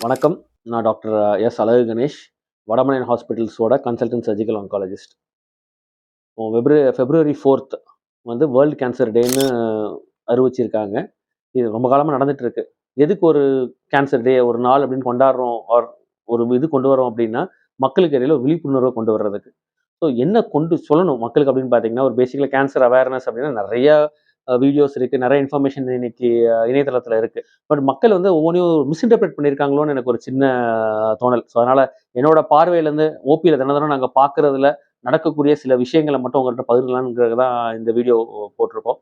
வணக்கம். நான் doctor S. Azhagu Ganesh, Vadamalayan ஹாஸ்பிட்டல்ஸோட consultant surgical oncologist. February 4th வந்து வேர்ல்டு கேன்சர் டேன்னு அறிவிச்சிருக்காங்க. இது ரொம்ப காலமா நடந்துட்டு இருக்கு. எதுக்கு ஒரு கேன்சர் டே, ஒரு நாள் அப்படின்னு கொண்டாடுறோம், ஆர் ஒரு இது கொண்டு வரோம் அப்படின்னா, மக்களுக்கு இடையில ஒரு விழிப்புணர்வை கொண்டு வர்றதுக்கு. ஸோ என்ன கொண்டு சொல்லணும் மக்களுக்கு அப்படின்னு பார்த்தீங்கன்னா, ஒரு பேசிக்கலா கேன்சர் அவேர்னஸ் அப்படின்னா நெறைய வீடியோஸ் இருக்கு. நெறைய இன்ஃபர்மேஷன் இன்னைக்கு இணையதளத்தில இருக்கு. பட் மக்கள் வந்து ஒவ்வொன்னையும் மிஸ்இன்டர்பிரட் பண்ணியிருக்காங்களோன்னு எனக்கு ஒரு சின்ன தோணல். ஸோ அதனால என்னோட பார்வையிலேருந்து ஓபியில தினம் தினம் நாங்க பார்க்குறதுல நடக்கக்கூடிய சில விஷயங்கள மட்டும் உங்கள்ட்ட பகிரலாம்ங்கிறது தான் இந்த வீடியோ போட்டிருக்கோம்.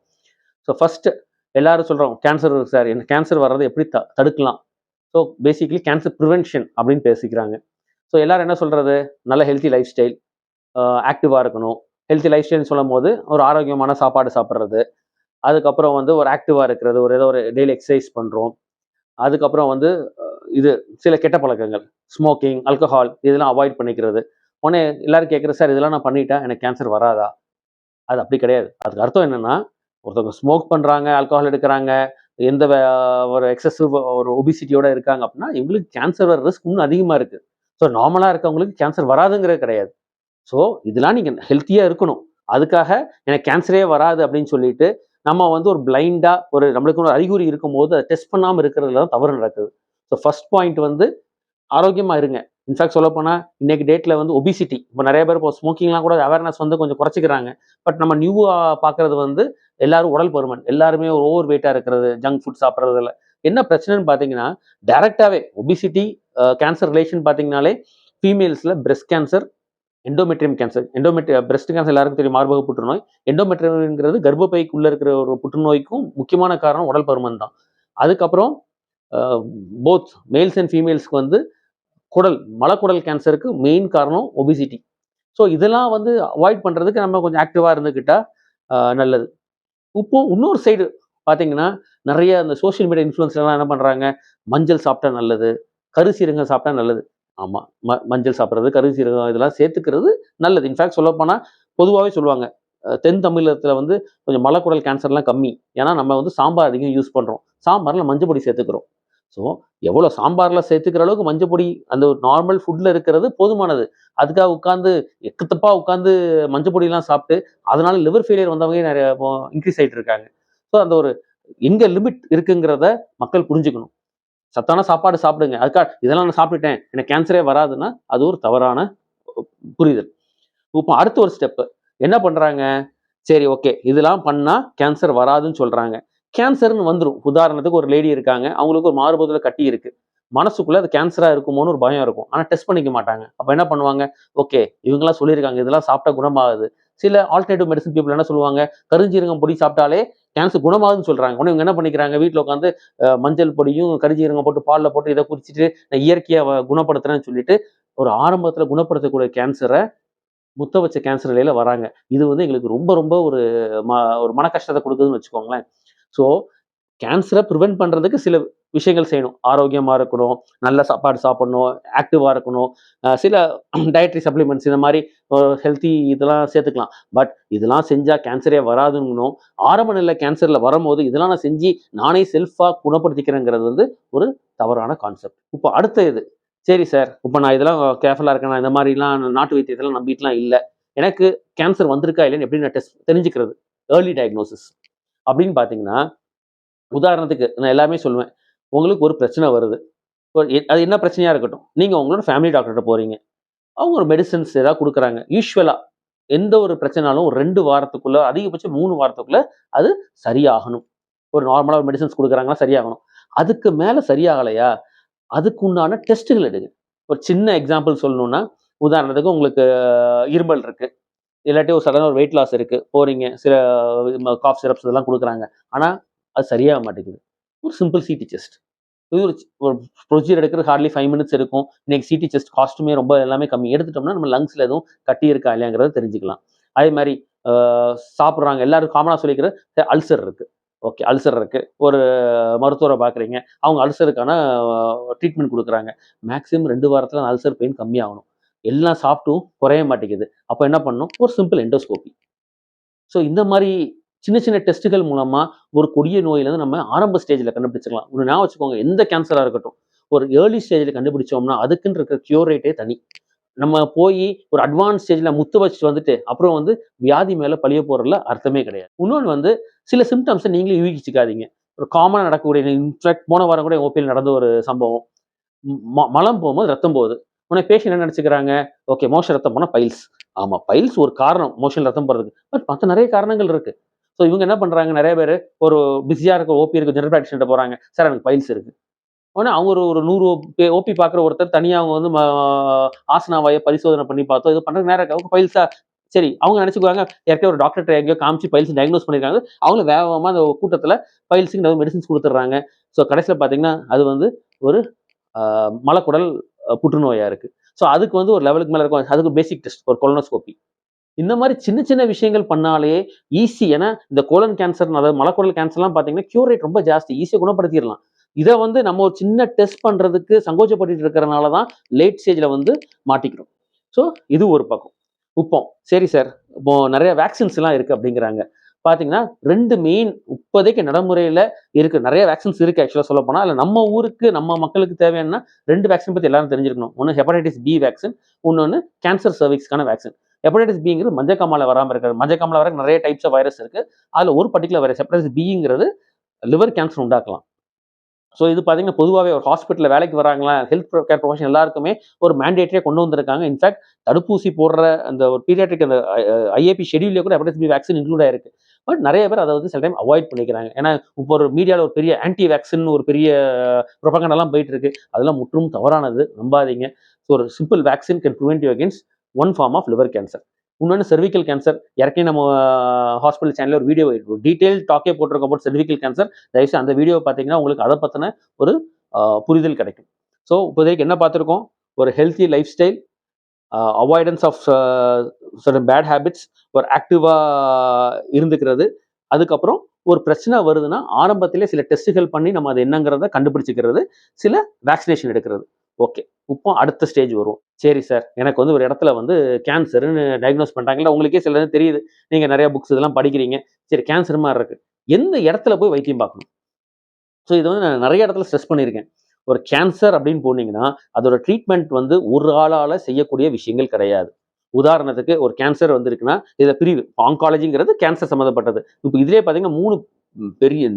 ஸோ ஃபர்ஸ்ட் எல்லாரும் சொல்றோம் கேன்சர் சார், கேன்சர் வர்றத எப்படி தடுக்கலாம்? ஸோ பேசிக்கலி கேன்சர் ப்ரிவென்ஷன் அப்படின்னு பேசிக்கிறாங்க. ஸோ எல்லாரும் என்ன சொல்றது? நல்ல ஹெல்த்தி லைஃப் ஸ்டைல், ஆக்டிவா இருக்கணும். ஹெல்த்தி லைஃப் ஸ்டைல்னு சொல்லும்போது ஒரு ஆரோக்கியமான சாப்பாடு சாப்பிடுறது, அதுக்கப்புறம் வந்து ஒரு ஆக்டிவா இருக்கிறது, ஏதோ ஒரு டெய்லி எக்ஸசைஸ் பண்றோம். அதுக்கப்புறம் வந்து இது சில கெட்ட பழக்கங்கள், ஸ்மோக்கிங், ஆல்கஹால் இதெல்லாம் அவாய்ட் பண்ணிக்கிறது. உடனே எல்லாரும் கேட்குறது, சார் இதெல்லாம் நான் பண்ணிட்டா எனக்கு கேன்சர் வராதா? அது அப்படி கிடையாது. அதுக்கு அர்த்தம் என்னன்னா, ஒருத்தவங்க ஸ்மோக் பண்றாங்க, ஆல்கஹால் எடுக்குறாங்க, எந்த ஒரு எக்ஸசிவ் ஒரு ஒபிசிட்டியோட இருக்காங்க அப்படின்னா, இவங்களுக்கு கேன்சர் வர ரிஸ்க் இன்னும் அதிகமா இருக்கு. ஸோ நார்மலா இருக்கவங்களுக்கு கேன்சர் வராதுங்கிறது கிடையாது. ஸோ இதெல்லாம் நீங்க ஹெல்த்தியா இருக்கணும். அதுக்காக எனக்கு கேன்சரே வராது அப்படின்னு சொல்லிட்டு, நம்ம வந்து ஒரு பிளைண்டா ஒரு நம்மளுக்கு ஒரு அறிகுறி இருக்கும்போது அதை டெஸ்ட் பண்ணாம இருக்கிறதுல தான் தவறு நடக்குது. ஸோ ஃபர்ஸ்ட் பாயிண்ட் வந்து ஆரோக்கியமா இருங்க. இன்ஃபேக்ட் சொல்லப்போனா இன்னைக்கு டேட்ல வந்து ஒபிசிட்டி இப்போ நிறைய பேர் இப்போ ஸ்மோக்கிங்லாம் கூட அவேர்னஸ் வந்து கொஞ்சம் குறைச்சிக்கிறாங்க. பட் நம்ம நியூவா பார்க்கறது வந்து எல்லாரும் உடல் பருமன், எல்லாருமே ஒரு ஓவர் வெயிட்டா இருக்கிறது, ஜங்க் ஃபுட் சாப்பிட்றதுல என்ன பிரச்சனைன்னு பார்த்தீங்கன்னா, டைரக்டாவே ஒபிசிட்டி கேன்சர் ரிலேஷன் பார்த்தீங்கனாலே ஃபீமேல்ஸ்ல breast cancer, endometrium cancer. Breast cancer எல்லாருக்கும் தெரியும், மார்பக புற்றுநோய். எண்டோமெட்ரியம்ங்கிறது கர்ப்பப்பைக்குள்ள இருக்கிற ஒரு புற்றுநோய்க்கும் முக்கியமான காரணம் உடல் பருமன் தான். அதுக்கப்புறம் போத் மேல்ஸ் அண்ட் ஃபீமேல்ஸ்க்கு வந்து மலக்குடல் கேன்சருக்கு மெயின் காரணம் ஒபிசிட்டி. ஸோ இதெல்லாம் வந்து அவாய்ட் பண்றதுக்கு நம்ம கொஞ்சம் ஆக்டிவா இருந்துக்கிட்டா நல்லது. இப்போ இன்னொரு சைடு பார்த்தீங்கன்னா, நிறைய அந்த சோசியல் மீடியா இன்ஃப்ளூயன்சர்லாம் என்ன பண்றாங்க, மஞ்சள் சாப்பிட்டா நல்லது, கருசீரகம் சாப்பிட்டா நல்லது. ஆமா. மஞ்சள் சாப்பிடுறது, கருசீரகம் இதெல்லாம் சேர்த்துக்கிறது நல்லது. இன்ஃபேக்ட் சொல்லப்போனா பொதுவாவே சொல்லுவாங்க. தென் தமிழகத்துல வந்து கொஞ்சம் மலக்குடல் கேன்சர்லாம் கம்மி. ஏன்னா நம்ம வந்து சாம்பார் அதிகம் யூஸ் பண்றோம். சாம்பார்ல மஞ்சள் பொடி சேர்த்துக்கிறோம். ஸோ எவ்வளோ சாம்பார்ல சேர்த்துக்கிற அளவுக்கு மஞ்சள் பொடி அந்த ஒரு நார்மல் ஃபுட்ல இருக்கிறது போதுமானது. அதுக்காக உட்கார்ந்து எக்கு தப்பா உட்கார்ந்து மஞ்சள் பொடிலாம் சாப்பிட்டு, அதனால லிவர் ஃபெயிலியர் வந்தவங்க நிறைய இன்க்ரீஸ் ஆயிட்டு இருக்காங்க. ஸோ அந்த ஒரு எங்க லிமிட் இருக்குங்கிறத மக்கள் புரிஞ்சுக்கணும். சத்தான சாப்பாடு சாப்பிடுங்க. அதுக்காக இதெல்லாம் நான் சாப்பிட்டுட்டேன், எனக்கு கேன்சரே வராதுன்னா, அது ஒரு தவறான புரிதல். இப்போ அடுத்த ஒரு ஸ்டெப் என்ன பண்றாங்க? சரி, ஓகே. இதெல்லாம் பண்ணா கேன்சர் வராதுன்னு சொல்றாங்க. கேன்சர்ன்னு வந்துரும். உதாரணத்துக்கு ஒரு லேடி இருக்காங்க. அவங்களுக்கு ஒரு மார்பகத்துல கட்டி இருக்கு. மனசுக்குள்ள அது கேன்சரா இருக்குமோன்னு ஒரு பயம் இருக்கும். ஆனா டெஸ்ட் பண்ணிக்க மாட்டாங்க. அப்ப என்ன பண்ணுவாங்க? ஓகே, இவங்கலாம் சொல்லியிருக்காங்க, இதெல்லாம் சாப்பிட்டா குணமாகுது. சில ஆல்டர்னேட்டிவ் மெடிசின் பீப்பிள் என்ன சொல்லுவாங்க? கருஞ்சீரகம் பொடி சாப்பிட்டாலே கேன்சர் குணமாகுதுன்னு சொல்றாங்க. உடனே இவங்க என்ன பண்ணிக்கிறாங்க? வீட்ல உட்காந்து மஞ்சள் பொடியும், கருஞ்சீரகம் போட்டு பால்ல போட்டு இத குடிச்சிட்டு நான் இயற்கையா குணப்படுத்துறேன்னு சொல்லிட்டு, ஒரு ஆரம்பத்துல குணப்படுத்தக்கூடிய கேன்சர முத்த வச்ச கேன்சர் நிலையில வராங்க. இது வந்து எங்களுக்கு ரொம்ப ரொம்ப ம ஒரு மன கஷ்டத்த குடுக்குதுன்னு வச்சுக்கோங்களேன். ஸோ கேன்சர பிரிவென்ட் பண்றதுக்கு சில விஷயங்கள் செய்யணும். ஆரோக்கியமா இருக்கணும், நல்ல சாப்பாடு சாப்பிடணும், ஆக்டிவா இருக்கணும். சில டயட்ரி சப்ளிமெண்ட்ஸ் இந்த மாரி ஹெல்த்தி இதெல்லாம் சேர்த்துக்கலாம். பட் இதெல்லாம் செஞ்சா கேன்சரே வராதுன்னும், ஆரம்ப நிலை கேன்சர்ல வரும்போது இதெல்லாம் நான் செஞ்சு நானே செல்ஃபா குணப்படுத்திக்கிறேங்கிறது வந்து ஒரு தவறான கான்செப்ட். இப்போ அடுத்த இது, சரி சார், இப்ப நான் இதெல்லாம் கேர்ஃபுல்லா இருக்கேன். நான் இந்த மாரிலாம் நாட்டு வைத்தியத்தெல்லாம் நம்பிட்டுலாம் இல்ல. எனக்கு கேன்சர் வந்திருக்கா இல்லையான்னு எப்படி நான் தெரிஞ்சுக்கிறது? ஏர்லி டயக்னோசிஸ் அப்படின்னு பார்த்தீங்கன்னா, உதாரணத்துக்கு நான் எல்லாமே சொல்லுவேன். உங்களுக்கு ஒரு பிரச்சனை வருது. அது என்ன பிரச்சனையா இருக்கட்டும். நீங்க உங்களோட ஃபேமிலி டாக்டர்ட்ட போறீங்க. அவங்க ஒரு மெடிசின்ஸ் ஏதாவது குடுக்குறாங்க. யூசுவலா எந்த ஒரு பிரச்சனைனாலும் ஒரு 2 வாரத்துக்குள்ள, அதிகபட்சம் 3 வாரத்துக்குள்ள அது சரியாகணும். ஒரு நார்மலா ஒரு மெடிசின்ஸ் குடுக்குறாங்கன்னா சரியாகணும். அதுக்கு மேல சரியாகலையா, அதுக்கு உண்டான டெஸ்ட்டுகள் எடுங்க. ஒரு சின்ன எக்ஸாம்பிள் சொல்லணும்னா, உதாரணத்துக்கு உங்களுக்கு இருமல் இருக்கு. இல்லாட்டி ஒரு சடனா ஒரு வெயிட் லாஸ் இருக்கு. போறீங்க. சில காஃப் சிரப்ஸ் இதெல்லாம் குடுக்குறாங்க. ஆனா, அது சரியாக மாட்டேங்குது. ஒரு சிம்பிள் சிடி செஸ்ட். இது ஒரு ப்ரொசீஜர் எடுக்கிறது ஹார்ட்லி 5 மினிட்ஸ் இருக்கும். இன்னைக்கு சிடி செஸ்ட் காஸ்ட்டுமே ரொம்ப எல்லாமே கம்மி. எடுத்துட்டோம்னா நம்ம லங்ஸ்ல எதுவும் கட்டி இருக்கா இல்லையாங்கிறத தெரிஞ்சுக்கலாம். அதே மாரி அ சாப்பிடுறாங்க. எல்லாரும் காமனா சொல்லிக்கிறது அல்சர் இருக்கு. ஓகே, அல்சர் இருக்கு. ஒரு மருத்துவர பார்க்குறீங்க. அவங்க அல்சருக்கான ட்ரீட்மெண்ட் குடுக்குறாங்க. மேக்ஸிமம் 2 வாரத்துல அந்த அல்சர் பெயின் கம்மியாகணும். எல்லாம் சாப்பிட்டும் குறைய மாட்டேங்குது. அப்ப என்ன பண்ணணும்? ஒரு சிம்பிள் எண்டோஸ்கோபி. ஸோ இந்த மாரி சின்ன சின்ன டெஸ்ட்டுகள் மூலமா ஒரு கொடிய நோயிலிருந்து நம்ம ஆரம்ப ஸ்டேஜ்ல கண்டுபிடிச்சுக்கலாம். ஒண்ணு ஞாபகம் வச்சுக்கோங்க. எந்த கேன்சரா இருக்கட்டும். ஒரு ஏர்லி ஸ்டேஜில் கண்டுபிடிச்சோம்னா அதுக்குன்னு இருக்கிற கியூர் ரேட்டே தனி. நம்ம போய் ஒரு அட்வான்ஸ் ஸ்டேஜில் முத்து வச்சுட்டு வந்துட்டு அப்புறம் வந்து வியாதி மேலே பழிய போகிறதுல அர்த்தமே கிடையாது. இன்னொன்று வந்து சில சிம்டம்ஸை நீங்களே யூகிச்சுக்காதீங்க. ஒரு காமனாக நடக்கக்கூடிய, இன்ஃபேக்ட் போன வாரம் கூட ஓபியில் நடந்த ஒரு சம்பவம். மலம் போகும்போது ரத்தம் போகுது. உடனே பேஷண்ட் என்ன நினச்சிக்கிறாங்க, ஓகே மோஷன் ரத்தம் போனால் பைல்ஸ். ஆமாம், பைல்ஸ் ஒரு காரணம் மோஷன் ரத்தம் போகிறதுக்கு. பட் மற்ற நிறைய காரணங்கள் இருக்குது. ஸோ இவங்க என்ன பண்ணுறாங்க, நிறைய பேர் ஒரு பிஸியாக இருக்க ஓபி இருக்க ஜெனரல் ப்ராக்டிஷன்ட்ட போகிறாங்க, சார் எனக்கு பைல்ஸ் இருக்குது. உடனே அவங்க ஒரு 100 ஓபி பார்க்குற ஒருத்தர் தனியாக அவங்க வந்து ஆசனாவாயை பரிசோதனை பண்ணி பார்த்தோம், இது பண்ணுறது நேரம் அவங்க பைல்ஸா. சரி, அவங்க நினச்சிக்குவாங்க ஏற்கனவே ஒரு டாக்டர்கிட்ட எங்கேயோ காமிச்சு பைல்ஸ் டயக்னோஸ் பண்ணியிருக்காங்க, அவங்கள வேகமாக அந்த கூட்டத்தில் பைல்ஸுக்கு மெடிசின்ஸ் கொடுத்துட்றாங்க. ஸோ கடைசியில் பார்த்தீங்கன்னா அது வந்து ஒரு மலக்குடல் புற்றுநோயாக இருக்குது. ஸோ அதுக்கு வந்து ஒரு லெவலுக்கு மேலே இருக்கும். அதுக்கு பேசிக் டெஸ்ட் ஒரு கொலனோஸ்கோபி. இந்த மாதிரி சின்ன சின்ன விஷயங்கள் பண்ணாலே ஈஸி. ஏன்னா இந்த கோலன் கேன்சர், அதாவது மலக்குடல் கேன்சர்லாம் பார்த்தீங்கன்னா கியூர் ரேட் ரொம்ப ஜாஸ்தி, ஈஸியாக குணப்படுத்திடலாம். இதை வந்து நம்ம ஒரு சின்ன டெஸ்ட் பண்ணுறதுக்கு சங்கோச்சப்பட்டு இருக்கிறனால தான் லேட் ஸ்டேஜில் வந்து மாட்டிக்கிறோம். ஸோ இது ஒரு பக்கம். இப்போ சரி சார், இப்போ நிறைய வேக்சின்ஸ் எல்லாம் இருக்குது அப்படிங்கிறாங்க. பார்த்தீங்கன்னா 2 மெயின் இப்போதைக்கு நடைமுறையில் இருக்குது. நிறைய வேக்சின்ஸ் இருக்குது ஆக்சுவலாக சொல்ல போனால். அதில் நம்ம ஊருக்கு நம்ம மக்களுக்கு தேவையான 2 வேக்சின் பற்றி எல்லாரும் தெரிஞ்சிருக்கணும். ஒன்று ஹெப்படைட்டிஸ் பி வேக்சின், இன்னொன்று கேன்சர் சர்விக்ஸ்க்கான வேக்சின். ஹெப்படைட்டிஸ் பிங்கிறது மஞ்சக்காமலை வராமல் இருக்கிறது. மஞ்சக்காமலை வர நிறைய டைப்ஸ் ஆஃப் வைரஸ் இருக்குது. அதில் ஒரு பர்டிகுலர் வைரஸ் ஹெப்படைட்டிஸ் பிங்கிறது லிவர் கேன்சர் உண்டாக்கலாம். ஸோ இது பார்த்தீங்கன்னா பொதுவாகவே ஒரு ஹாஸ்பிட்டலில் வேலைக்கு வராங்களா, ஹெல்த் கேர் ப்ரொஃபஷன் எல்லாருக்குமே ஒரு மேண்டேட்டரியாக கொண்டு வந்திருக்காங்க. இன்ஃபேக்ட் தடுப்பூசி போடுற அந்த ஒரு பீடியாட்ரிக் அந்த ஐஏபி ஷெடியூலே கூட ஹெப்படைட்டிஸ் பி வேக்சின் இன்க்ளூட் ஆயிருக்கு. பட் நிறைய பேர் அதை வந்து சில டைம் அவாய்ட் பண்ணிக்கிறாங்க. ஏன்னா இப்போ ஒரு மீடியாவில் ஒரு பெரிய ஆன்டி வேக்சின் ஒரு பெரிய ப்ரொபகண்டாலாம் போயிட்டு இருக்கு. அதெல்லாம் முற்றும் தவறானது, நம்பாதீங்க. ஸோ ஒரு simple vaccine can prevent you against one form of liver cancer. இன்னொன்று செர்விக்கல் கேன்சர். ஏற்கனவே நம்ம ஹாஸ்பிட்டல் சேனலில் ஒரு வீடியோ டீட்டெயில் டாக்கே போட்டிருக்க போது செர்விக்கல் கேன்சர். தயவுசெய்து அந்த வீடியோ பார்த்தீங்கன்னா உங்களுக்கு அதை பற்றின ஒரு புரிதல் கிடைக்கும். ஸோ இப்போதைக்கு என்ன பார்த்துருக்கோம், ஒரு healthy lifestyle, avoidance of bad habits, ஒரு ஆக்டிவாக இருந்துக்கிறது. அதுக்கப்புறம் ஒரு பிரச்சனை வருதுன்னா ஆரம்பத்திலே சில டெஸ்ட்டுகள் பண்ணி நம்ம அது என்னங்கிறத கண்டுபிடிச்சிக்கிறது, சில வேக்சினேஷன் எடுக்கிறது. ஓகே, இப்போ அடுத்த ஸ்டேஜ் வரும். சரி சார், எனக்கு வந்து ஒரு இடத்துல வந்து கேன்சர்னு டயக்னோஸ் பண்ணிட்டாங்களா, உங்களுக்கே சில தெரியுது, நீங்கள் நிறைய புக்ஸ் இதெல்லாம் படிக்கிறீங்க. சரி, கேன்சர் மாதிரி இருக்கு, எந்த இடத்துல போய் வைத்தியம் பார்க்கணும்? ஸோ இதை வந்து நான் நிறைய இடத்துல ஸ்ட்ரெஸ் பண்ணியிருக்கேன். ஒரு கேன்சர் அப்படின்னு போனீங்கன்னா அதோட ட்ரீட்மெண்ட் வந்து ஒரு ஆளால் செய்யக்கூடிய விஷயங்கள் கிடையாது. உதாரணத்துக்கு ஒரு கேன்சர் வந்துருக்குன்னா இதில் பிரிவு ஆங்காலஜிங்கிறது கேன்சர் சம்மந்தப்பட்டது. இப்போ இதிலே பார்த்தீங்கன்னா 3 பெரிய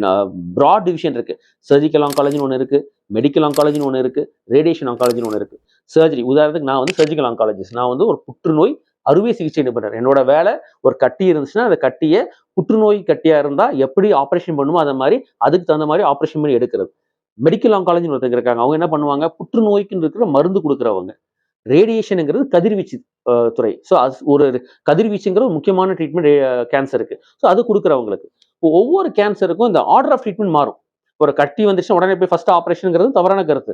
ப்ராட் டிவிஷன் இருக்குது. சர்ஜிக்கல் ஆங்காலஜின்னு ஒன்று இருக்குது, மெடிக்கல் ஆங்காலஜின்னு ஒன்று இருக்குது, ரேடியேஷன் ஆங்காலஜின்னு ஒன்று இருக்குது. சர்ஜரி உதாரணத்துக்கு நான் வந்து சர்ஜிக்கல் ஆங்காலஜிஸ்ட். நான் வந்து ஒரு புற்றுநோய் அறுவை சிகிச்சை நிபுணர். என்னோட வேலை ஒரு கட்டி இருந்துச்சுன்னா அந்த கட்டியை புற்றுநோய் கட்டியாக இருந்தால் எப்படி ஆப்ரேஷன் பண்ணுமோ அதை மாதிரி அதுக்கு தகுந்த மாதிரி ஆப்ரேஷன் பண்ணி எடுக்கிறது. மெடிக்கல் ஆங்காலஜின்னு ஒருத்தங்க இருக்காங்க. அவங்க என்ன பண்ணுவாங்க, புற்றுநோய்க்குன்னு இருக்கிற மருந்து கொடுக்குறவங்க. ரேடியேஷனுங்கிறது கதிர்வீச்சு துறை. ஸோ அது ஒரு கதிர்வீச்சுங்கிற ஒரு முக்கியமான ட்ரீட்மெண்ட் கேன்சருக்கு. ஸோ அது கொடுக்குறவங்களுக்கு. ஒவ்வொரு கேன்சருக்கும் இந்த ஆர்டர் ஆஃப் ட்ரீட்மெண்ட் மாறும். ஒரு கட்டி வந்துச்சுன்னா உடனே போய் ஃபர்ஸ்ட் ஆப்ரேஷனுங்கிறது தவறான கருத்து.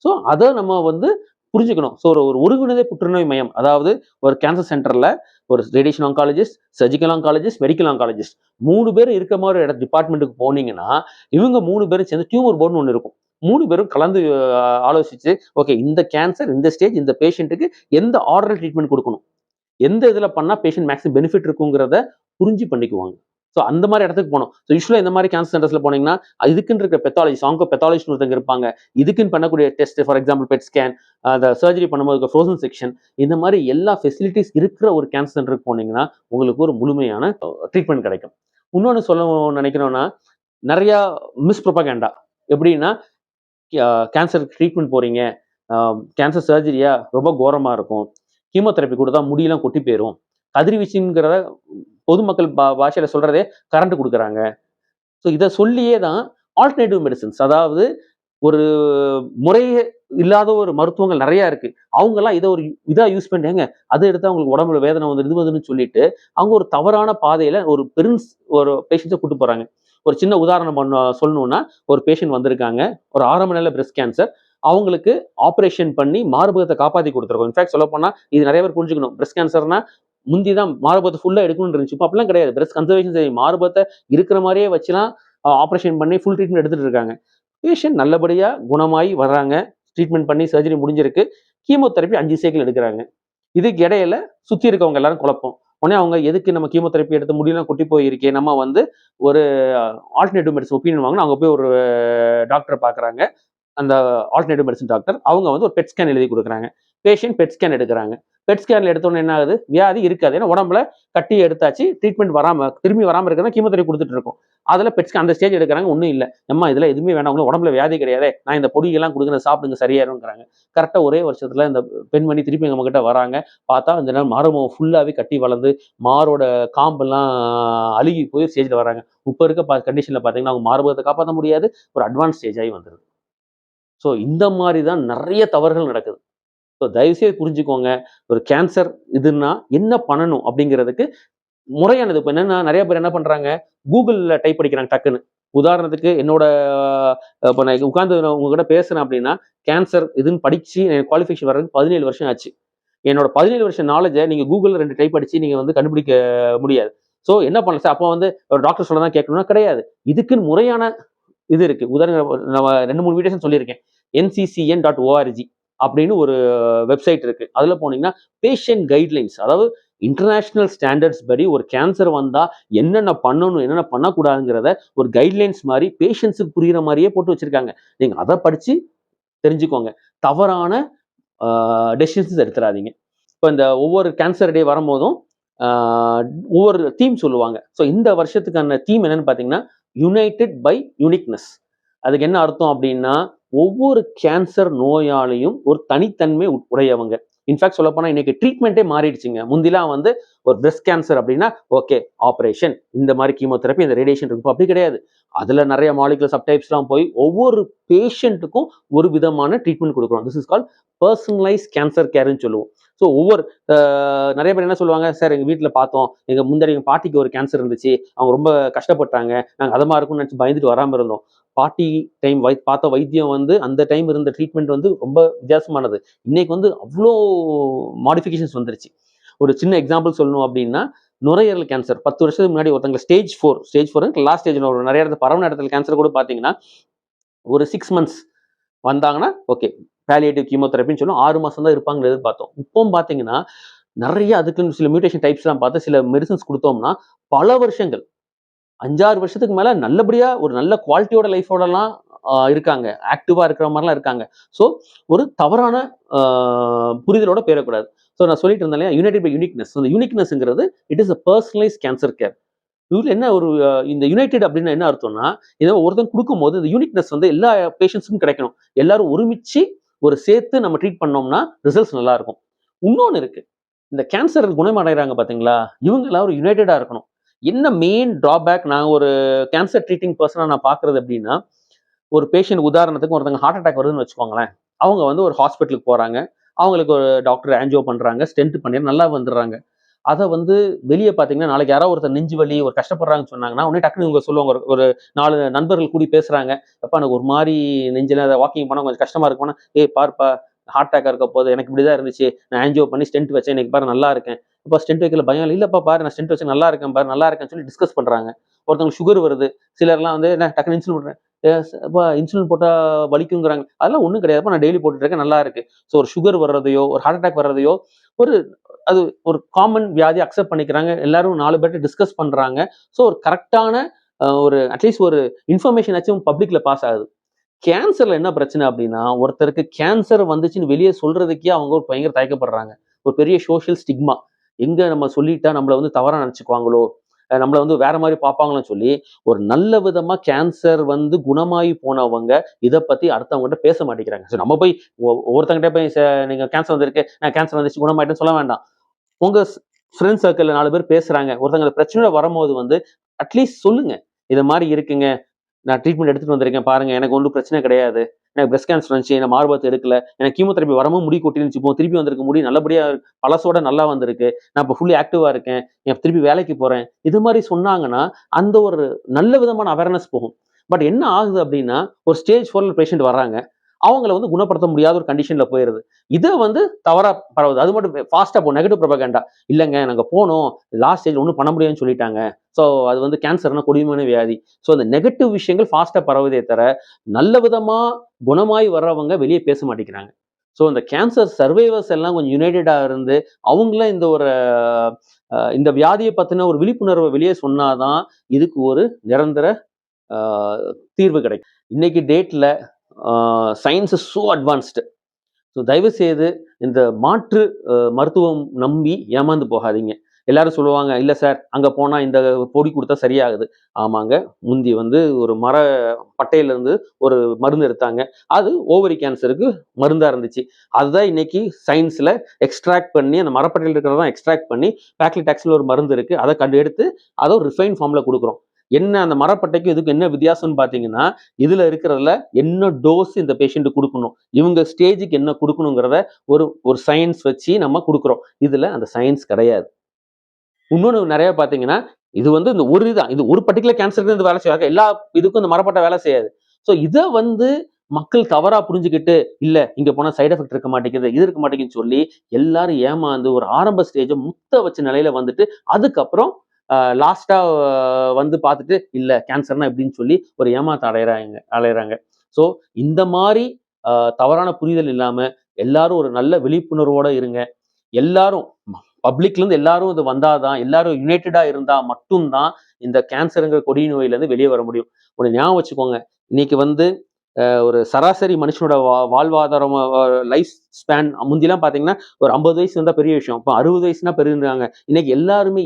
ஸோ அதை நம்ம வந்து புரிஞ்சுக்கணும். ஸோ ஒரு ஒருங்கிணைந்த புற்றுநோய் மையம், அதாவது ஒரு கேன்சர் சென்டரில் ஒரு radiation oncologist, surgical oncologist, medical oncologist 3 பேர் இருக்க மாதிரி டிபார்ட்மெண்ட்டுக்கு போனீங்கன்னா இவங்க 3 பேரும் சேர்ந்து டியூமர் போர்டுன்னு ஒன்று இருக்கும். 3 பேரும் கலந்து ஆலோசிச்சு ஓகே இந்த கேன்சர் இந்த ஸ்டேஜ் இந்த பேஷண்ட்டுக்கு எந்த ஆர்டர் ட்ரீட்மெண்ட் கொடுக்கணும், எந்த இதில் பண்ணால் பேஷண்ட் மேக்ஸிமம் பெனிஃபிட் இருக்குங்கிறத புரிஞ்சு பண்ணிக்குவாங்க. ஸோ அந்த மாதிரி இடத்துக்கு போகணும். ஸோ யூஸ்வலாக இந்த மாதிரி கேன்சர் சென்டர்ஸில் போனீங்கன்னா இதுக்குன்னு இருக்க பெத்தாலஜிஸ்ட், ஆங்கோ பெத்தாலஜிஸ்ட் ஒருத்தங்க இருப்பாங்க. இதுக்குன்னு பண்ணக்கூடிய test, for example bed scan, அந்த சர்ஜரி பண்ணும்போது ஃப்ரோசன் செக்ஷன், இந்த மாதிரி எல்லா ஃபெசிலிட்டிஸ் இருக்கிற ஒரு கேன்சர் சென்டருக்கு போனீங்கன்னா உங்களுக்கு ஒரு முழுமையான ட்ரீட்மெண்ட் கிடைக்கும். இன்னொன்று சொல்ல நினைக்கிறோன்னா, நிறையா மிஸ்ப்ரொபகேண்டா. எப்படின்னா கேன்சர் ட்ரீட்மெண்ட் போகிறீங்க, கேன்சர் சர்ஜரியா ரொம்ப கோரமாக இருக்கும், கீமோதெரப்பி கொடுத்தா முடியெல்லாம் கொட்டி போயிடும், கதிர்வீச்சுங்கிறத பொதுமக்கள் பாஷையில் சொல்கிறதே கரண்ட் கொடுக்குறாங்க. ஸோ இதை சொல்லியே தான் ஆல்டர்னேட்டிவ் மெடிசன்ஸ், அதாவது ஒரு முறையே இல்லாத ஒரு மருத்துவங்கள் நிறையா இருக்குது. அவங்கெல்லாம் இதை ஒரு இதாக யூஸ் பண்ணிட்டாங்க, அதை எடுத்து அவங்களுக்கு உடம்புல வேதனை வந்து இது வந்துன்னு சொல்லிட்டு அவங்க ஒரு தவறான பாதையில் ஒரு ஒரு பேஷண்ட்ஸை கூட்டு போகிறாங்க. ஒரு சின்ன உதாரணம் சொல்லணும்னா, ஒரு பேஷண்ட் வந்திருக்காங்க, ஒரு ஆரம்ப நிலை பிரஸ்ட் கேன்சர். அவங்களுக்கு ஆப்ரேஷன் பண்ணி மார்பகத்தை காப்பாற்றி கொடுத்துருக்கோம். இன்ஃபேக்ட் சொல்ல போனால் இது நிறைய பேர் புரிஞ்சுக்கணும். பிரஸ்ட் கேன்சர்னா முந்தி தான் மார்பகத்தை ஃபுல்லாக எடுக்கணும்னு இருந்துச்சு. இப்போ அப்படிலாம் கிடையாது. பிரஸ்ட் கன்சர்வேஷன் சரி, மார்பகத்தை இருக்கிற மாதிரியே வச்சுலாம் ஆப்ரேஷன் பண்ணி ஃபுல் ட்ரீட்மெண்ட் எடுத்துகிட்டு இருக்காங்க. பேஷண்ட் நல்லபடியாக குணமாகி வர்றாங்க, ட்ரீட்மெண்ட் பண்ணி சர்ஜரி முடிஞ்சிருக்கு, கீமோதெரப்பி 5 சைக்கிள் எடுக்கிறாங்க. இதுக்கு இடையில சுற்றி இருக்கவங்க எல்லாரும் குழப்பம். உடனே அவங்க எதுக்கு நம்ம கீமோதெரப்பி எடுத்து முடியலாம் கொட்டி போயிருக்கே, நம்ம வந்து ஒரு ஆல்டர்னேட்டிவ் மெடிசன் ஒப்பீனியன் வாங்கணும். அவங்க போய் ஒரு டாக்டரை பார்க்குறாங்க. அந்த ஆல்டர்னேட்டிவ் மெடிசன் டாக்டர் அவங்க வந்து ஒரு பெட் ஸ்கேன் எழுதி கொடுக்குறாங்க. பேஷண்ட் பெட் ஸ்கேன் எடுக்கிறாங்க. பெட் ஸ்கேன்ல எடுத்தோன்னே என்ன ஆகுது? வியாதி இருக்காது. ஏன்னா உடம்புல கட்டி எடுத்தாச்சு, ட்ரீட்மெண்ட் திரும்பி வராம இருக்கிறதா கீமோதெரபி கொடுத்துட்டு இருக்கோம். அதில் பெட் ஸ்கேன் அந்த ஸ்டேஜ் எடுக்கிறாங்க, ஒன்றும் இல்லை, அம்மா இதில் எதுவுமே வேணாம், உங்களுக்கு உடம்புல வியாதி கிடையாது, நான் இந்த பொடியெல்லாம் கொடுக்குறத சாப்பிடுங்க சரியாயிருங்கிறாங்க. கரெக்டாக ஒரே வருஷத்துல இந்த பெண்மணி திருப்பி நம்ம கிட்ட வராங்க. பார்த்தா இந்த நேரம் மார்பகம் ஃபுல்லாகவே கட்டி வளர்ந்து மாரோட காம்பெல்லாம் அழுகி போய் ஸ்டேஜில் வராங்க. இப்போ இருக்க கண்டிஷனில் பார்த்தீங்கன்னா அவங்க மார்பகத்தை காப்பாற்ற முடியாது, ஒரு அட்வான்ஸ் ஸ்டேஜ் ஆகி வந்துடுது. ஸோ இந்த மாதிரி தான் நிறைய தவறுகள் நடக்குது. ஸோ தயவுசெய்து புரிஞ்சுக்கோங்க, ஒரு கேன்சர் இதுன்னா என்ன பண்ணணும் அப்படிங்கிறதுக்கு முறையானது. இப்போ என்னன்னா நிறைய பேர் என்ன பண்றாங்க, கூகுளில் டைப் அடிக்கிறாங்க டக்குன்னு. உதாரணத்துக்கு என்னோட இப்போ நான் உட்காந்து உங்ககிட்ட பேசுறேன் அப்படின்னா, கேன்சர் இதுன்னு படிச்சு குவாலிஃபிகேஷன் வர்றதுக்கு 17 வருஷம் ஆச்சு. என்னோட 17 வருஷம் நாலேஜை நீங்க கூகுளில் 2 டைப் அடிச்சு நீங்க வந்து கண்டுபிடிக்க முடியாது. ஸோ என்ன பண்ணலாம் சார், அப்போ வந்து ஒரு டாக்டர் சொல்ல தான் கேட்கணும்னா கிடையாது. இதுக்குன்னு முறையான இது இருக்கு. உதாரணம் நம்ம 2-3 வீடியோஸ் சொல்லியிருக்கேன். NCCN.org அப்படின்னு ஒரு வெப்சைட் இருக்கு. அதுல போனீங்கன்னா பேஷண்ட் கைட்லைன்ஸ், அதாவது இன்டர்நேஷனல் ஸ்டாண்டர்ட்ஸ் படி ஒரு கேன்சர் வந்தா என்னென்ன பண்ணணும் என்னென்ன பண்ணக்கூடாதுங்கிறத ஒரு கைட்லைன்ஸ் மாதிரி பேஷண்ட்ஸுக்கு புரியுற மாதிரியே போட்டு வச்சிருக்காங்க. நீங்க அதை படிச்சு தெரிஞ்சுக்கோங்க. தவறான டெசிஷன்ஸ் எடுத்துடாதீங்க. இப்போ இந்த ஒவ்வொரு கேன்சர் டே வரும்போதும் ஒவ்வொரு தீம் சொல்லுவாங்க. ஸோ இந்த வருஷத்துக்கான தீம் என்னன்னு பார்த்தீங்கன்னா, யுனைடெட் பை யூனிக்னஸ். அதுக்கு என்ன அர்த்தம் அப்படின்னா, ஒவ்வொரு கேன்சர் நோயாளியும் ஒரு தனித்தன்மை உடையவங்க. இன்ஃபேக்ட் சொல்லப்போனா இன்னைக்கு ட்ரீட்மெண்ட்டே மாறிடுச்சுங்க. முந்திலாம் வந்து ஒரு பிரெஸ்ட் கேன்சர் அப்படின்னா ஓகே ஆப்ரேஷன், இந்த மாதிரி கீமோதெரப்பி, இந்த ரேடியேஷன் இருக்கும், அப்படி கிடையாது. அதுல நிறைய மாலிகுலர் சப்டைப்ஸ்லாம் போய் ஒவ்வொரு பேஷண்ட்டுக்கும் ஒரு விதமான ட்ரீட்மெண்ட் கொடுக்குறோம். This is call personalise cancer கேர்ன்னு சொல்லுவோம். ஸோ ஒவ்வொரு நிறைய பேர் என்ன சொல்லுவாங்க, சார் எங்கள் வீட்டில் பார்த்தோம், எங்கள் பாட்டிக்கு ஒரு கேன்சர் இருந்துச்சு, அவங்க ரொம்ப கஷ்டப்பட்டாங்க, நாங்கள் அதமாக இருக்கும்னு நினச்சி பயந்துட்டு வராமல் இருந்தோம். பாட்டி டைம் பார்த்த வைத்தியம் வந்து அந்த டைம் இருந்த ட்ரீட்மெண்ட் வந்து ரொம்ப வித்தியாசமானது. இன்னைக்கு வந்து அவ்வளோ மாடிஃபிகேஷன்ஸ் வந்துருச்சு. ஒரு சின்ன எக்ஸாம்பிள் சொல்லணும் அப்படின்னா, நுரையீரல் கேன்சர் 10 வருஷத்துக்கு முன்னாடி ஒருத்தங்க ஸ்டேஜ் 4 லாஸ்ட் ஸ்டேஜ், ஒரு நிறைய இடத்துல பரவன இடத்துல கேன்சர் கூட பார்த்தீங்கன்னா ஒரு 6 மந்த்ஸ் வந்தாங்கன்னா ஓகே பாலியேட்டிவ் கீமோதெரப்பின்னு சொல்லும், 6 மாசம் தான் இருப்பாங்கன்னு எதிர்பார்த்தோம். இப்பவும் பார்த்தீங்கன்னா நிறைய அதுக்குன்னு சில மியூட்டேஷன் டைப்ஸ்லாம் பார்த்து சில மெடிசன்ஸ் கொடுத்தோம்னா பல வருஷங்கள் 5-6 வருஷத்துக்கு மேல நல்லபடியா ஒரு நல்ல குவாலிட்டியோட லைஃபோடலாம் இருக்காங்க, ஆக்டிவா இருக்கிற மாதிரிலாம் இருக்காங்க. ஸோ ஒரு தவறான புரிதலோட போயிடக்கூடாது. ஸோ நான் சொல்லிட்டு இருந்தேன் இல்லையா, யுனைடெட் பை யூனிக்னஸ். அந்த யூனிக்னஸ்ங்கிறது it is a personalise cancer care. இதுல என்ன ஒரு இந்த யுனைடெட் அப்படின்னா என்ன அர்த்தம்னா, இதை ஒருத்தன் கொடுக்கும்போது இந்த யூனிக்னஸ் வந்து எல்லா பேஷண்ட்ஸுக்கும் கிடைக்கணும். எல்லாரும் ஒருமிச்சு ஒரு சேர்த்து நம்ம ட்ரீட் பண்ணோம்னா ரிசல்ட்ஸ் நல்லா இருக்கும். இன்னொன்று இருக்கு, இந்த கேன்சர் குணமடைகிறாங்க பார்த்தீங்களா, இவங்க எல்லாரும் யுனைடெடா இருக்கணும். என்ன மெயின் டிராபேக் நான் ஒரு கேன்சர் ட்ரீட்டிங் பர்சனாக நான் பார்க்குறது அப்படின்னா, ஒரு பேஷண்ட் உதாரணத்துக்கு ஒருத்தங்க ஹார்ட் அட்டாக் வருதுன்னு வச்சுக்கோங்களேன், அவங்க வந்து ஒரு ஹாஸ்பிட்டலுக்கு போகிறாங்க, அவங்களுக்கு ஒரு டாக்டர் ஆன்ஜியோ பண்ணுறாங்க, ஸ்டென்ட் பண்ணி நல்லா வந்துடுறாங்க. அதை வந்து வெளியே பார்த்தீங்கன்னா நாளைக்கு யாராவது ஒருத்தர் நெஞ்சு வலி ஒரு கஷ்டப்படுறாங்கன்னு சொன்னாங்கன்னா உடனே டக்குனு இவங்க சொல்லுவாங்க, ஒரு 4 நண்பர்கள் கூடி பேசுகிறாங்க, அப்போ எனக்கு ஒரு மாதிரி நெஞ்சில் வாக்கிங் போனால் கொஞ்சம் கஷ்டமாக இருக்கும்னா, பார்ப்பா ஹார்ட் அட்டாக் இருக்க போது எனக்கு இப்படி தான் இருந்துச்சு, நான் ஆன்ஜியோ பண்ணி ஸ்டென்ட் வச்சேன், இன்னைக்கு பாரு நல்லா இருக்கேன். இப்போ ஸ்டென்ட் வைக்கல பயம் இல்லை, இல்லைப்பா பாரு நான் ஸ்டென்ட் வச்சு நல்லா இருக்கேன் பாரு நல்லா இருக்கேன்னு சொல்லி டிஸ்கஸ் பண்ணுறாங்க. ஒருத்தவங்க சுகர் வருது, சிலர்லாம் வந்து என்ன டக்குனு இன்சுலின் போடுறேன், அப்பா இன்சுலின் போட்டால் வலிக்குங்கிறாங்க, அதெல்லாம் ஒன்றும் கிடையாதுப்பா நான் டெய்லி போட்டுட்டு இருக்கேன் நல்லா இருக்கு. ஸோ ஒரு சுகர் வர்றதையோ ஒரு ஹார்ட் அட்டாக் வர்றதையோ ஒரு அது ஒரு காமன் வியாதி அக்செப்ட் பண்ணிக்கிறாங்க, எல்லாரும் 4 பேர்ட்ட டிஸ்கஸ் பண்றாங்க. ஸோ ஒரு கரெக்டான ஒரு அட்லீஸ்ட் ஒரு இன்ஃபர்மேஷன் ஆச்சும் பப்ளிக்ல பாஸ் ஆகுது. கேன்சர்ல என்ன பிரச்சனை அப்படின்னா, ஒருத்தருக்கு கேன்சர் வந்துச்சுன்னு வெளியே சொல்றதுக்கே அவங்க ஒரு பயங்கர தயக்கப்படுறாங்க. ஒரு பெரிய சோஷியல் ஸ்டிக்மா. எங்க நம்ம சொல்லிட்டா நம்மள வந்து தவறா நினைச்சுக்குவாங்களோ, நம்மள வந்து வேற மாதிரி பார்ப்பாங்களோன்னு சொல்லி, ஒரு நல்ல விதமா கேன்சர் வந்து குணமாயி போனவங்க இத பத்தி அடுத்தவங்ககிட்ட பேச மாட்டேங்கிறாங்க. ஸோ நம்ம போய் ஒவ்வொருத்தங்கிட்ட போய் நீங்க கேன்சர் வந்திருக்கு, நான் கேன்சர் வந்துச்சு குணமாயிட்டேன்னு சொல்ல வேண்டாம். உங்க ஃப்ரெண்ட் சர்க்கிள்ல 4 பேர் பேசுறாங்க, ஒருத்தங்க பிரச்சனையோட வரும்போது வந்து அட்லீஸ்ட் சொல்லுங்க. இத மாரி இருக்குங்க, நான் ட்ரீட்மெண்ட் எடுத்துட்டு வந்திருக்கேன் பாருங்க, எனக்கு ஒன்றும் பிரச்சனை கிடையாது, எனக்கு பிரஸ்ட் கேன்சர் வந்துச்சு, நான் மார்பகத்தை எடுக்கல, எனக்கு கீமோதெரப்பி வரவும் முடி கொட்டிருந்துச்சு, இப்போ திருப்பி வந்திருக்கு முடி நல்லபடியா பழசோட நல்லா வந்திருக்கு, நான் இப்போ ஃபுல்லி ஆக்டிவா இருக்கேன், திருப்பி வேலைக்கு போறேன், இது மாதிரி சொன்னாங்கன்னா அந்த ஒரு நல்ல விதமான அவேர்னஸ் போகும். பட் என்ன ஆகுது அப்படின்னா, ஒரு ஸ்டேஜ் 4 பேஷண்ட் வர்றாங்க, அவங்கள வந்து குணப்படுத்த முடியாத ஒரு கண்டிஷன்ல போயிருது. இதை வந்து தவறா பரவுது. அது மட்டும் ஃபாஸ்டா நெகட்டிவ் ப்ரொபகண்டா, இல்லைங்க நாங்க போனோம் லாஸ்ட் ஸ்டேஜ் ஒன்றும் பண்ண முடியாதுன்னு சொல்லிட்டாங்க, ஸோ அது வந்து கேன்சர்னா கொடியமான வியாதி. ஸோ அந்த நெகட்டிவ் விஷயங்கள் ஃபாஸ்டா பரவுதே தவிர நல்ல விதமா குணமாய் வர்றவங்க வெளியே பேச மாட்டேங்கிறாங்க. ஸோ இந்த கேன்சர் சர்வைவர்ஸ் எல்லாம் கொஞ்சம் யுனைடெடா இருந்து அவங்களும் இந்த ஒரு இந்த வியாதியை பத்தின ஒரு விழிப்புணர்வை வெளியே சொன்னாதான் இதுக்கு ஒரு நிரந்தர தீர்வு கிடைக்கும். இன்னைக்கு டேட்ல science is so advanced. So தயவுசெய்து இந்த மாற்று மருத்துவம் நம்பி ஏமாந்து போகாதீங்க. எல்லாரும் சொல்லுவாங்க, "இல்ல சார், அங்க போனா இந்த பொடி குடுத்தா சரியாகுது." ஆமாங்க. முந்தி ஒரு மர பட்டையிலிருந்து ஒரு மருந்து எடுத்தாங்க. அது ஓவரி கேன்சருக்கு மருந்தா இருந்துச்சு. அதுதான் இன்னைக்கு சயின்ஸ்ல எக்ஸ்ட்ராக்ட் பண்ணி, அந்த மரப்பட்டையில இருக்கிறத எக்ஸ்ட்ராக்ட் பண்ணி, பேக்லிடாக்ஸ்ன்னு ஒரு மருந்து இருக்கு. அத எடுத்து அத ஒரு ரிஃபைன் ஃபார்ம்ல குடுக்குறோம். என்ன அந்த மரப்பட்டைக்கும் இதுக்கும் என்ன வித்தியாசம்னு பார்த்தீங்கன்னா, இதுல இருக்கிறதுல என்ன டோஸ் இந்த பேஷண்ட்டுக்கு குடுக்கணும், இவங்க ஸ்டேஜ்க்கு என்ன குடுக்கணுங்கிறத ஒரு ஒரு சயன்ஸ் வச்சு நம்ம குடுக்குறோம். இதுல அந்த சயன்ஸ் கிடையாது. இன்னொன்னு நெறைய பார்த்தீங்கன்னா, இது இந்த ஒரு இது ஒரு பர்ட்டிகுலர் கேன்சருக்கு இது வேலை செய்யாது. எல்லா இதுக்கும் இந்த மரப்பட்டை வேலை செய்யாது. ஸோ இத மக்கள் தவறா புரிஞ்சுகிட்டு, இல்ல இங்க போனா சைட் எஃபெக்ட் இருக்க மாட்டேங்குது, இது இருக்க மாட்டேங்குதுன்னு சொல்லி எல்லாரும் ஏமாந்து ஒரு ஆரம்ப ஸ்டேஜ முத்த வச்ச நிலையில அதுக்கப்புறம் லாஸ்ட்டா பார்த்துட்டு, இல்ல கேன்சர்னா இப்படின்னு சொல்லி ஒரு ஏமாத்த அடையறாங்க. ஸோ இந்த மாரி அ தவறான புரிதல் இல்லாம, எல்லாரும் ஒரு நல்ல விழிப்புணர்வோட இருங்க. எல்லாரும் பப்ளிக்ல இருந்து எல்லாரும் இது வந்தா தான், எல்லாரும் யுனைட்டடா இருந்தா மட்டும் தான் இந்த கேன்சர்ங்கிற கொடிய நோயில இருந்து வெளிய வர முடியும். ஒண்ணு ஞாபகம் வச்சுக்கோங்க. இன்னைக்கு ஒரு சராசரி மனுஷனோட வாழ்வாதாரம் லைஃப் ஸ்பேன் முந்திலாம் பார்த்தீங்கன்னா, ஒரு 50 வயசு இருந்தா பெரிய விஷயம். இப்ப 60 வயசுனா பெரியதுங்கிறாங்க. இன்னைக்கு எல்லாருமே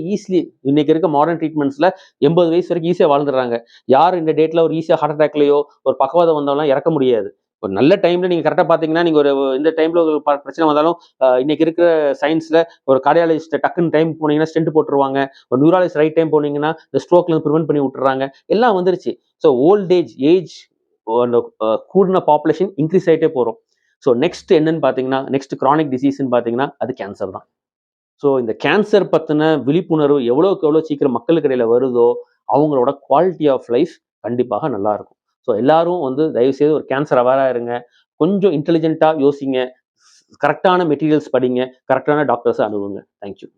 இன்னைக்கு இருக்க மாடர்ன் ட்ரீட்மெண்ட்ஸ்ல 80 வயசு வரைக்கும் ஈஸியா வாழ்ந்துடுறாங்க. யாரும் இந்த டேட்ல ஒரு ஈஸியா ஹார்ட் அட்டாக்லயோ, ஒரு பக்கவாதம் வந்தாலும் இறக்க முடியாது. ஒரு நல்ல டைம்ல நீங்க கரெக்ட்டா பார்த்தீங்கன்னா, நீங்க இந்த டைம்ல ஒரு பிரச்சனை வந்தாலும், இன்னைக்கு இருக்கிற சயின்ஸ்ல ஒரு கார்டியாலஜிஸ்ட் டக்குன்னு டைம் போனீங்கன்னா ஸ்டென்ட் போட்டுருவாங்க. ஒரு நியூராலஜிஸ்ட் ரைட் டைம் போனீங்கன்னா, இந்த ஸ்ட்ரோக்ல இருந்து பிரிவென்ட் பண்ணி விட்டுர்றாங்க. எல்லாம் வந்துருச்சு. ஸோ ஏஜ் அந்த கூடுன பாப்புலேஷன் இன்க்ரீஸ் ஆயிட்டே போறோம். ஸோ நெக்ஸ்ட் என்னன்னு பார்த்தீங்கன்னா, நெக்ஸ்ட் கிரானிக் டிசீஸ்ன்னு பார்த்தீங்கன்னா, அது கேன்சர் தான். ஸோ இந்த கேன்சர் பத்தின விழிப்புணர்வு எவ்வளவுக்கு எவ்வளோ சீக்கிரம் மக்களுக்கு இடையில வருதோ, அவங்களோட குவாலிட்டி ஆஃப் லைஃப் கண்டிப்பாக நல்லா இருக்கும். ஸோ எல்லாரும் தயவுசெய்து ஒரு கேன்சர் அவேரா இருங்க. கொஞ்சம் இன்டெலிஜென்ட்டா யோசிங்க. கரெக்ட்டான மெட்டீரியல்ஸ் படிங்க. கரெக்ட்டான டாக்டர்ஸ அணுகுங்க. Thank you.